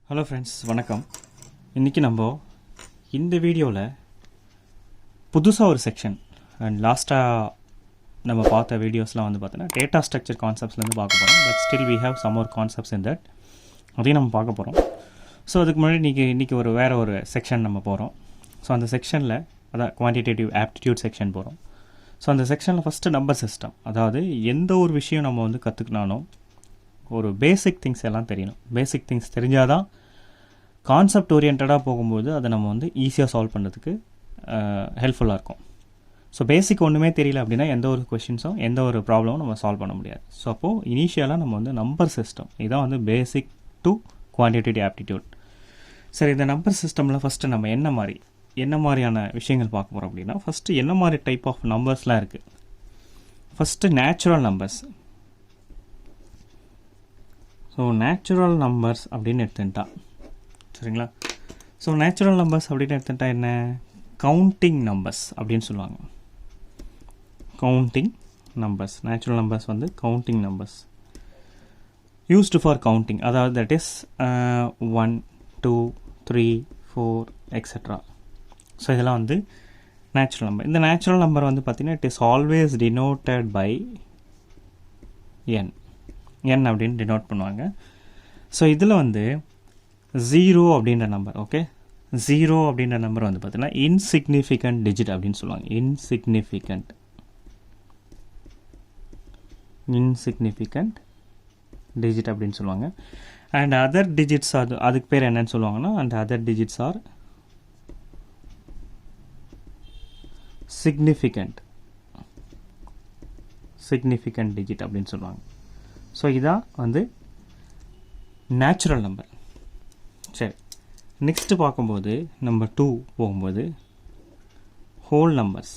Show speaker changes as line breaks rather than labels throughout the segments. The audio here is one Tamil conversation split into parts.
ஹலோ ஃப்ரெண்ட்ஸ், வணக்கம். இன்றைக்கி நம்ம இந்த வீடியோவில் புதுசாக ஒரு செக்ஷன் அண்ட் லாஸ்ட்டாக நம்ம பார்த்த வீடியோஸ்லாம் வந்து பார்த்தோன்னா டேட்டா ஸ்ட்ரக்சர் கான்செப்ட்ஸ்லேருந்து பார்க்க போகிறோம். But still we have some ஒரு கான்செப்ட்ஸ் இன் தட், அதையும் நம்ம பார்க்க போகிறோம். ஸோ அதுக்கு முன்னாடி இன்றைக்கி வேறு ஒரு செக்ஷன் நம்ம போகிறோம். ஸோ அந்த செக்ஷனில் அதான் குவான்டிடேட்டிவ் ஆப்டிடியூட் செக்ஷன் போகிறோம். ஸோ அந்த செக்ஷனில் ஃபஸ்ட்டு நம்பர் சிஸ்டம், அதாவது எந்த ஒரு விஷயம் நம்ம வந்து கற்றுக்கினாலும் ஒரு பேசிக் திங்ஸ் எல்லாம் தெரியணும். பேசிக் திங்ஸ் தெரிஞ்சால் தான் கான்செப்ட் ஓரியன்டாக போகும்போது அதை நம்ம வந்து ஈஸியாக சால்வ் பண்ணுறதுக்கு ஹெல்ப்ஃபுல்லாக இருக்கும். ஸோ பேசிக் ஒன்றுமே தெரியல அப்படின்னா எந்த ஒரு கொஷின்ஸும் எந்த ஒரு ப்ராப்ளமும் நம்ம சால்வ் பண்ண முடியாது. ஸோ அப்போது இனிஷியலாக நம்ம வந்து நம்பர் சிஸ்டம், இதான் வந்து பேசிக் டு குவான்டிடேட்டிவ் ஆப்டிடியூட். சரி, இந்த நம்பர் சிஸ்டமில் ஃபஸ்ட்டு நம்ம என்ன மாதிரியான விஷயங்கள் பார்க்க போகிறோம் அப்படின்னா, ஃபஸ்ட்டு என்ன மாதிரி டைப் ஆஃப் நம்பர்ஸ்லாம் இருக்குது. First natural numbers. So natural numbers அப்படின்னு எடுத்துட்டா சரிங்களா. ஸோ நேச்சுரல் நம்பர்ஸ் அப்படின்னு எடுத்துட்டா என்ன, கவுண்டிங் நம்பர்ஸ் அப்படின்னு சொல்லுவாங்க. கவுண்டிங் நம்பர்ஸ், நேச்சுரல் நம்பர்ஸ் வந்து counting numbers used for counting, அதாவது தட் இஸ் 1 2 3 4 எக்ஸெட்ரா. ஸோ இதெல்லாம் வந்து நேச்சுரல் நம்பர். இந்த நேச்சுரல் நம்பர் வந்து பார்த்திங்கன்னா it is always denoted by n அப்படின்னு டினோட் பண்ணுவாங்க. ஸோ இதில் வந்து 0 அப்படின்ற நம்பர், ஓகே, 0 அப்படின்ற நம்பர் வந்து பார்த்தீங்கன்னா இன்சிக்னிஃபிகண்ட் டிஜிட் அப்படின்னு சொல்லுவாங்க. இன்சிக்னிஃபிகண்ட் டிஜிட் அப்படின்னு சொல்லுவாங்க. அண்ட் அதர் டிஜிட்ஸ் அதுக்கு பேர் என்னன்னு சொல்லுவாங்கன்னா, and other digits are significant digit அப்படின்னு சொல்லுவாங்க. ஸோ இதான் வந்து நேச்சுரல் நம்பர். சரி, நெக்ஸ்ட்டு பார்க்கும்போது நம்பர் 2 போகும்போது whole numbers.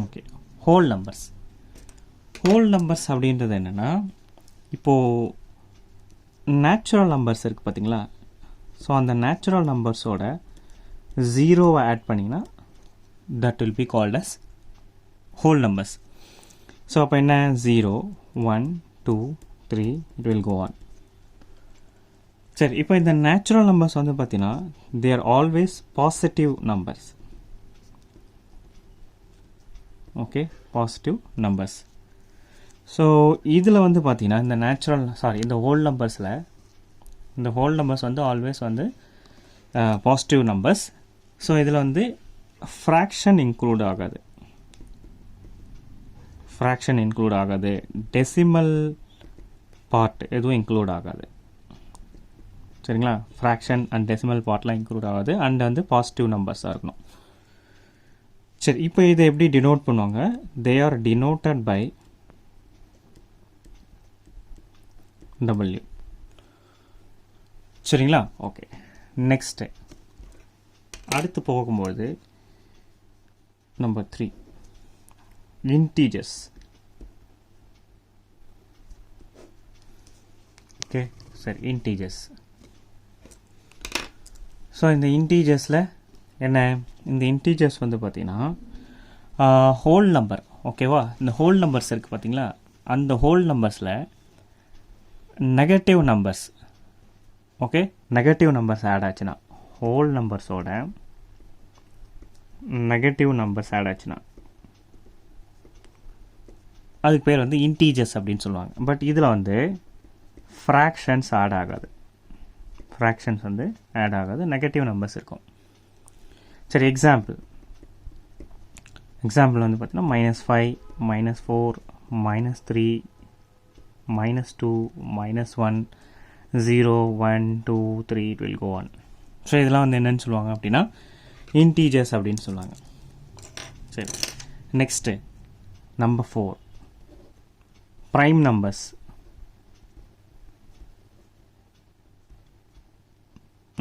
Okay, whole numbers அப்படின்றது என்னென்னா, இப்போது நேச்சுரல் நம்பர்ஸ் இருக்குது பார்த்தீங்களா. ஸோ அந்த நேச்சுரல் நம்பர்ஸோட 0வை ஆட் பண்ணிங்கன்னா that will be called as whole numbers. So அப்போ என்ன, 0 1 2 3 it will go on. சரி, இப்போ இந்த நேச்சுரல் நம்பர்ஸ் வந்து பார்த்தீங்கன்னா they are always positive numbers. Okay, positive numbers. So இதில் வந்து பார்த்தீங்கன்னா இந்த ஹோல் நம்பர்ஸ் வந்து ஆல்வேஸ் வந்து பாசிட்டிவ் நம்பர்ஸ். ஸோ இதில் வந்து ஃப்ராக்ஷன் இன்க்ளூட் ஆகாது, டெசிமல் பார்ட் எதுவும் இன்க்ளூட் ஆகாது. சரிங்களா, ஃப்ராக்ஷன் அண்ட் டெசிமல் பார்ட்லாம் இன்க்ளூட் ஆகாது. அண்ட் வந்து பாசிட்டிவ் நம்பர்ஸாக இருக்கணும். சரி, இப்போ இதை எப்படி டினோட் பண்ணுவாங்க, they are denoted by W. சரிங்களா, ஓகே. நெக்ஸ்ட்டு அடுத்து போகும்போது நம்பர் 3 integers. ஓகே, சரி, integers. ஸோ இந்த இன்டீஜர்ஸில் என்ன, இந்த இன்டீஜர்ஸ் வந்து பார்த்திங்கன்னா ஹோல் நம்பர், ஓகேவா. இந்த ஹோல் நம்பர்ஸ் இருக்குது பார்த்தீங்களா, அந்த ஹோல் நம்பர்ஸில் negative numbers, okay, negative numbers add ஆச்சுன்னா, ஹோல் நம்பர்ஸோட நெகட்டிவ் நம்பர்ஸ் ஆட் ஆச்சுன்னா அதுக்கு பேர் வந்து இன்டீஜர்ஸ் அப்படின்னு சொல்லுவாங்க. பட் இதில் வந்து ஃப்ராக்ஷன்ஸ் ஆட் ஆகாது, நெகட்டிவ் நம்பர்ஸ் இருக்கும். சரி, எக்ஸாம்பிள் வந்து பார்த்தீங்கன்னா -5 -4 -3 -2 -1 0 1 2 3 it will go on. So இதெல்லாம் வந்து என்னென்னு சொல்லுவாங்க அப்படின்னா இன்டீஜர்ஸ் அப்படின்னு சொல்லுவாங்க. சரி, next number 4 prime numbers.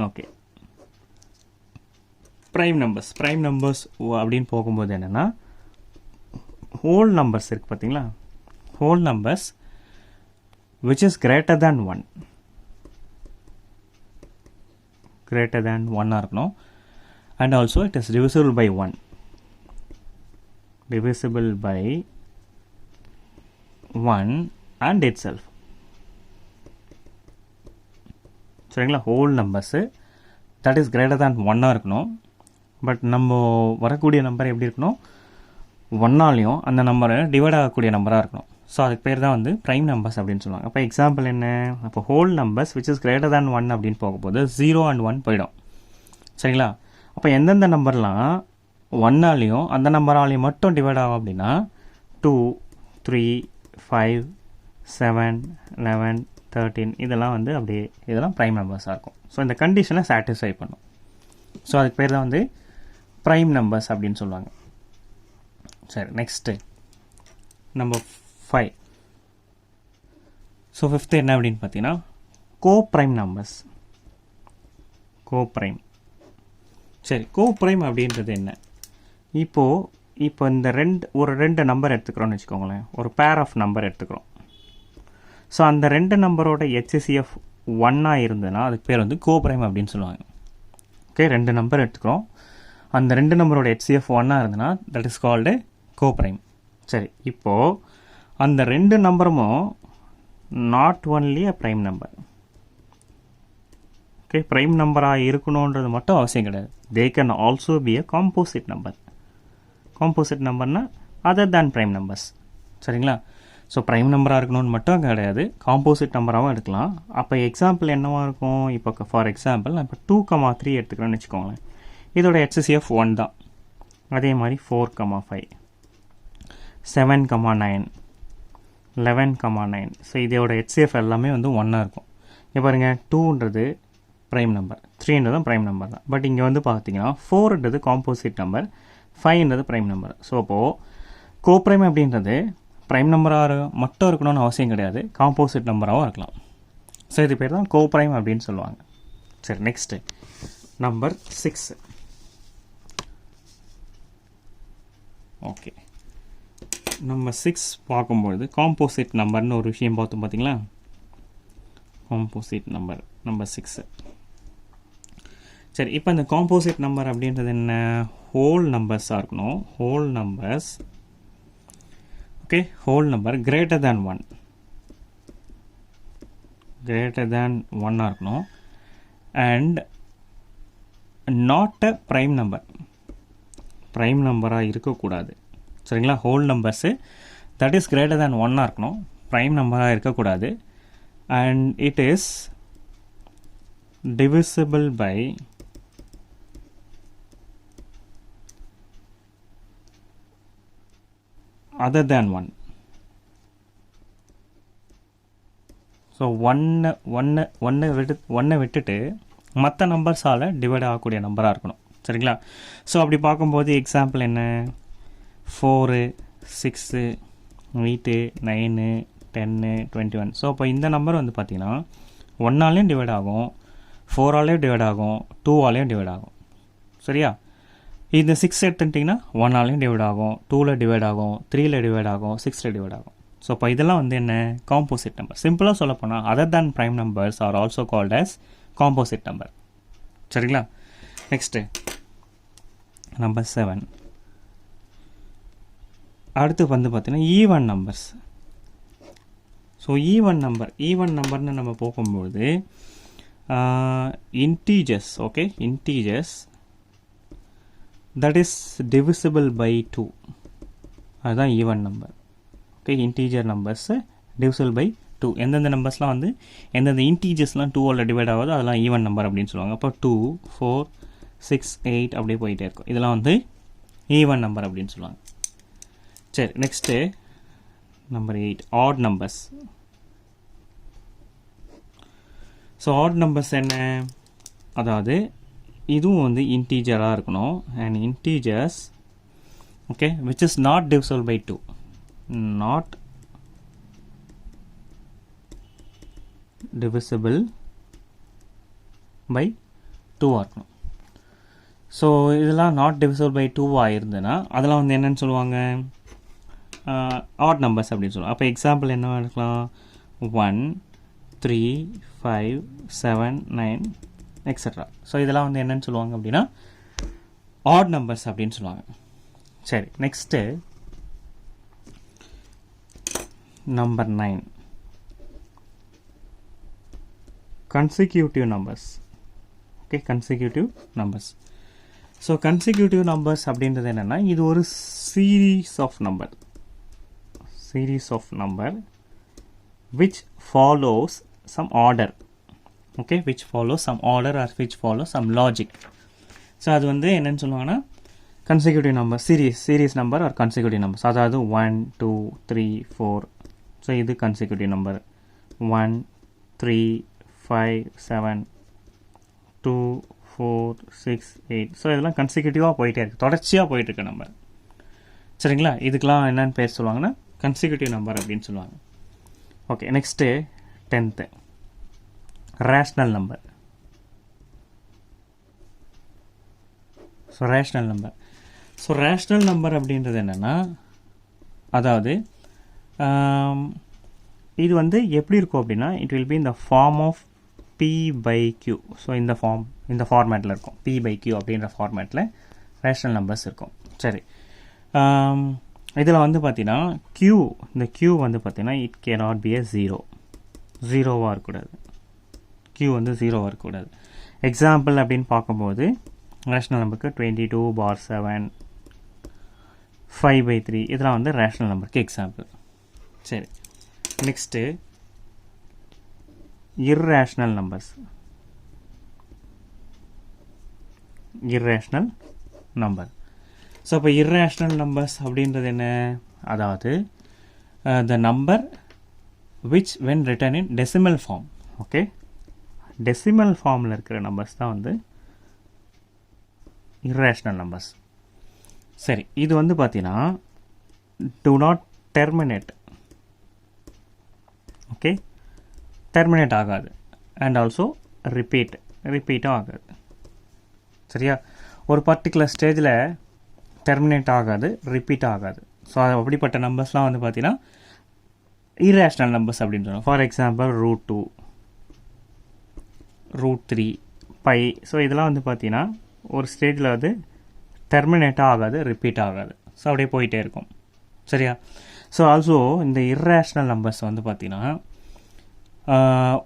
Okay, prime numbers அப்படின்னு போகும்போது என்னென்னா, ஹோல் நம்பர்ஸ் இருக்குது பார்த்தீங்களா, whole numbers which is greater than 1 இருக்கணும். And also it is divisible by 1 1 and itself. சரிங்களா, whole numbers that is greater than 1 இருக்கணும். பட் நம்ம வரக்கூடிய நம்பர் எப்படி இருக்கணும், 1ஆலையும் அந்த நம்பரை டிவைட் ஆகக்கூடிய நம்பராக இருக்கணும். ஸோ அதுக்கு பேர் தான் வந்து ப்ரைம் நம்பர்ஸ் அப்படின்னு சொல்லுவாங்க. அப்போ எக்ஸாம்பிள் என்ன, அப்போ whole numbers which is greater than 1 அப்படின்னு போகும்போது 0 and 1 போயிடும். சரிங்களா, அப்போ எந்தெந்த நம்பர்லாம் 1ஆலையும் அந்த நம்பராலையும் மட்டும் டிவைட் ஆகும் அப்படின்னா 2, 3, 5, 7, 11, 13 இதெல்லாம் வந்து அப்படியே இதெல்லாம் ப்ரைம் நம்பர்ஸாக இருக்கும். ஸோ இந்த கண்டிஷனை சாட்டிஸ்ஃபை பண்ணும். ஸோ அதுக்கு பேர் தான் வந்து ப்ரைம் நம்பர்ஸ் அப்படின்னு சொல்லுவாங்க. சரி, நெக்ஸ்ட்டு நம்பர் 5. ஸோ 5th என்ன அப்படின்னு பார்த்தீங்கன்னா கோப்ரைம் நம்பர்ஸ். கோப்ரைம். சரி, கோப்ரைம் அப்படின்றது என்ன, இப்போ இந்த ஒரு ரெண்டு நம்பர் எடுத்துக்கிறோன்னு வச்சுக்கோங்களேன், ஒரு பேர் ஆஃப் நம்பர் எடுத்துக்கிறோம். ஸோ அந்த ரெண்டு நம்பரோட HCF 1 இருந்ததுன்னா அதுக்கு பேர் வந்து கோப்ரைம் அப்படின்னு சொல்லுவாங்க. ஓகே, ரெண்டு நம்பர் எடுத்துக்கிறோம், அந்த ரெண்டு நம்பரோட HCF 1 இருந்ததுன்னா தட் இஸ் கால்டு கோப்ரைம். சரி, இப்போது அந்த ரெண்டு நம்பரும் not only a prime number. Okay, prime நம்பராக இருக்கணுன்றது மட்டும் அவசியம் கிடையாது. They can also be a composite number. Composite நம்பர்னால் அதர் தேன் ப்ரைம் நம்பர்ஸ். சரிங்களா, ஸோ ப்ரைம் நம்பராக இருக்கணும்னு மட்டும் கிடையாது, காம்போசிட் நம்பராகவும் எடுக்கலாம். அப்போ எக்ஸாம்பிள் என்னவாக இருக்கும், இப்போ ஃபார் எக்ஸாம்பிள் நான் இப்போ 2,3 எடுத்துக்கிறேன்னு வச்சுக்கோங்களேன், இதோட HCF 1 தான். அதே மாதிரி 4,5, 7,9, 11,9. ஸோ இதோட HCF எல்லாமே வந்து 1 இருக்கும். இப்போ பாருங்கள், 2ன்றது ப்ரைம் நம்பர், 3ன்றதும் ப்ரைம் நம்பர் தான். பட் இங்கே வந்து பார்த்தீங்கன்னா 4ன்றது காம்போசிட் நம்பர், 5ன்றது ப்ரைம் நம்பர். ஸோ அப்போது கோப்ரைம் அப்படின்றது ப்ரைம் நம்பராக மட்டும் இருக்கணும்னு அவசியம் கிடையாது, காம்போசிட் நம்பராகவும் இருக்கலாம். ஸோ இது பேர் தான் கோப்ரைம் அப்படின்னு சொல்லுவாங்க. சரி, நெக்ஸ்ட்டு நம்பர் 6. ஓகே, நம்பர் 6 பார்க்கும்பொழுது காம்போசிட் நம்பர்னு ஒரு விஷயம் பார்த்தோம் பார்த்தீங்களா. Composite number 6. சரி, இப்போ இந்த காம்போசிட் நம்பர் அப்படின்றது என்ன, ஹோல் நம்பர்ஸாக இருக்கணும். Whole numbers, okay, whole number greater than 1 இருக்கணும். And not a prime number, prime நம்பராக இருக்கக்கூடாது. சரிங்களா, whole numbers that is greater than 1 இருக்கணும், ப்ரைம் நம்பராக இருக்கக்கூடாது. And it is divisible by other than 1. So ஒன்றை விட்டுட்டு மற்ற நம்பர்ஸால் டிவைட் ஆகக்கூடிய நம்பராக இருக்கணும். சரிங்களா, ஸோ அப்படி பார்க்கும்போது எக்ஸாம்பிள் என்ன, 4, 6, 8, 9, 10, 21. ஸோ அப்போ இந்த நம்பர் வந்து பார்த்திங்கன்னா 1ஆலையும் டிவைட் ஆகும், 4ஆலையும் டிவைட் ஆகும், 2ஆலையும் டிவைட் ஆகும். சரியா, இந்த 6 எடுத்துட்டிங்கன்னா 1ஆலையும் டிவைட் ஆகும், 2ல் டிவைட் ஆகும், 3ல் டிவைட் ஆகும், 6ல் டிவைட் ஆகும். ஸோ இப்போ இதெல்லாம் வந்து என்ன, காம்போசிட் நம்பர். சிம்பிளாக சொல்லப்போனால் other than prime numbers are also called as composite number. சரிங்களா, நெக்ஸ்ட்டு நம்பர் 7. அடுத்து வந்து பார்த்தீங்கன்னா ஈவன் நம்பர்ஸ். ஸோ ஈவன் நம்பர்னு நம்ம போகும்போது integers, okay, integers that is divisible by 2, அதுதான் even number. Okay, integer numbers divisible by 2. எந்தெந்த நம்பர்ஸ்லாம் வந்து எந்தெந்த இன்டீஜர்ஸ்லாம் 2ஆல் டிவைட் ஆகுதோ அதெல்லாம் ஈவன் நம்பர் அப்படின்னு சொல்லுவாங்க. அப்போ 2, 4, 6, 8 அப்படியே போயிட்டே இருக்கும். இதெல்லாம் வந்து ஈவன் நம்பர் அப்படின்னு சொல்லுவாங்க. சரி, next number 8, odd numbers. So odd numbers என்ன, அதாவது இதுவும் வந்து இன்டீஜராக இருக்கணும். And integers, okay, which is not divisible by 2, not divisible by 2 இருக்கணும். ஸோ இதெல்லாம் நாட் divisible by 2 இருந்ததுன்னா அதெல்லாம் வந்து என்னன்னு சொல்லுவாங்க, ஆட் நம்பர்ஸ் அப்படின்னு சொல்லுவாங்க. அப்போ எக்ஸாம்பிள் என்ன எடுக்கலாம், 1, 3, 5, 7, 9 எக்ஸட்ரா. ஸோ இதெல்லாம் வந்து என்னன்னு சொல்லுவாங்க அப்படின்னா ஆட் நம்பர்ஸ் அப்படின்னு சொல்லுவாங்க. சரி, next number 9. consecutive numbers. Okay, consecutive numbers. So consecutive numbers அப்படின்றது என்னன்னா இது ஒரு series of number which follows some order. Okay, which follows some order or which follows some logic. So அது வந்து என்னன்னு சொல்லுவாங்கன்னா consecutive number, series number or consecutive numbers. அதாவது 1 2 3 4. So இது consecutive number 1 3 5 7 2 4 6 8. ஸோ இதெல்லாம் கன்சிக்யூட்டிவாக போயிட்டே இருக்குது, தொடர்ச்சியாக போயிட்டுருக்கு நம்பர். சரிங்களா, இதுக்கெலாம் என்னென்னு பேர் சொல்லுவாங்கன்னா கன்சிக்யூட்டிவ் நம்பர் அப்படின்னு சொல்லுவாங்க. Okay, next 10th rational number. So rational number அப்படின்றது என்னென்னா, அதாவது இது வந்து எப்படி இருக்கும் அப்படின்னா, it will be in the form of p/q. So இந்த ஃபார்மேட்டில் இருக்கும், p/q அப்படின்ற ஃபார்மேட்டில் ரேஷ்னல் நம்பர்ஸ் இருக்கும். சரி, இதில் வந்து பார்த்தீங்கன்னா இந்த q வந்து பார்த்தீங்கன்னா இட் கேனாட் பி ஜீரோவாக இருக்கக்கூடாது. q வந்து ஜீரோவாக இருக்கக்கூடாது. எக்ஸாம்பிள் அப்படின்னு பார்க்கும்போது ரேஷ்னல் நம்பருக்கு 22/7 5/3 இதெல்லாம் வந்து ரேஷ்னல் நம்பருக்கு எக்ஸாம்பிள். சரி, நெக்ஸ்ட்டு irrational numbers. ஸோ இப்போ irrational numbers அப்படின்றது என்ன, அதாவது the number which when written in decimal form. Okay, decimal ஃபார்மில் இருக்கிற நம்பர்ஸ் தான் வந்து irrational numbers. சரி, இது வந்து பார்த்தீங்கன்னா do not terminate. Okay, terminate ஆகாது அண்ட் ஆல்சோ ரிப்பீட்டும் ஆகாது. சரியா, ஒரு பர்டிகுலர் ஸ்டேஜில் டெர்மினேட் ஆகாது, ரிப்பீட்டும் ஆகாது. ஸோ அப்படிப்பட்ட நம்பர்ஸ்லாம் வந்து பார்த்தீங்கன்னா irrational நம்பர்ஸ் அப்படின்னு சொல்லுவோம். For example √2 √3 π. ஸோ இதெல்லாம் வந்து பார்த்தீங்கன்னா ஒரு ஸ்டேஜில் வந்து டெர்மினேட்டாக ஆகாது, ரிப்பீட் ஆகாது. ஸோ அப்படியே போயிட்டே இருக்கும். சரியா, ஸோ ஆல்சோ இந்த irrational நம்பர்ஸ் வந்து பார்த்தீங்கன்னா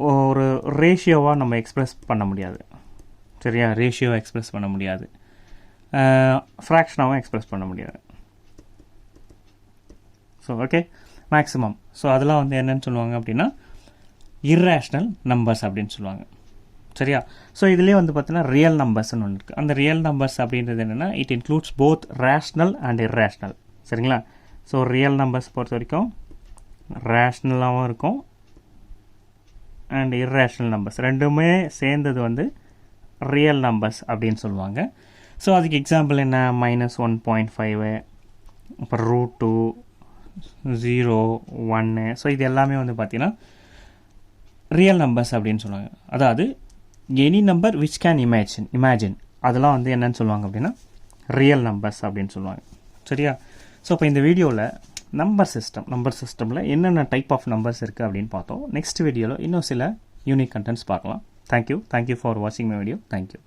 ஒரு ரேஷியோவாக நம்ம எக்ஸ்ப்ரெஸ் பண்ண முடியாது. சரியா, ரேஷியோவை எக்ஸ்ப்ரெஸ் பண்ண முடியாது, ஃப்ராக்ஷனாகவும் எக்ஸ்ப்ரெஸ் பண்ண முடியாது. So okay, maximum. ஸோ அதெல்லாம் வந்து என்னென்னு சொல்லுவாங்க அப்படின்னா irrational நம்பர்ஸ் அப்படின்னு சொல்லுவாங்க. சரியா, ஸோ இதுலேயே வந்து பார்த்தீங்கன்னா ரியல் நம்பர்ஸ்ன்னு ஒன்று இருக்குது. அந்த ரியல் நம்பர்ஸ் அப்படின்றது என்னென்னா it includes both rational and irrational. சரிங்களா, ஸோ ரியல் நம்பர்ஸ் பொறுத்த வரைக்கும் ரேஷ்னலாகவும் இருக்கும் அண்ட் irrational நம்பர்ஸ் ரெண்டுமே சேர்ந்தது வந்து ரியல் நம்பர்ஸ் அப்படின்னு சொல்லுவாங்க. ஸோ அதுக்கு எக்ஸாம்பிள் என்ன, -1.5, அப்புறம் √2 0 1. ஸோ இது எல்லாமே வந்து பார்த்தீங்கன்னா ரியல் நம்பர்ஸ் அப்படின்னு சொல்லுவாங்க. அதாவது any number which can imagine அதெல்லாம் வந்து என்னன்னு சொல்லுவாங்க அப்படின்னா ரியல் நம்பர்ஸ் அப்படின்னு சொல்லுவாங்க. சரியா, ஸோ இப்போ இந்த வீடியோவில் நம்பர் சிஸ்டமில் என்னென்ன டைப் ஆஃப் நம்பர்ஸ் இருக்குது அப்படின்னு பார்த்தோம். நெக்ஸ்ட் வீடியோவில் இன்னும் சில யூனிக் கண்டென்ட்ஸ் பார்க்கலாம். தேங்க்யூ ஃபார் வாட்சிங் மை வீடியோ. தேங்க்யூ.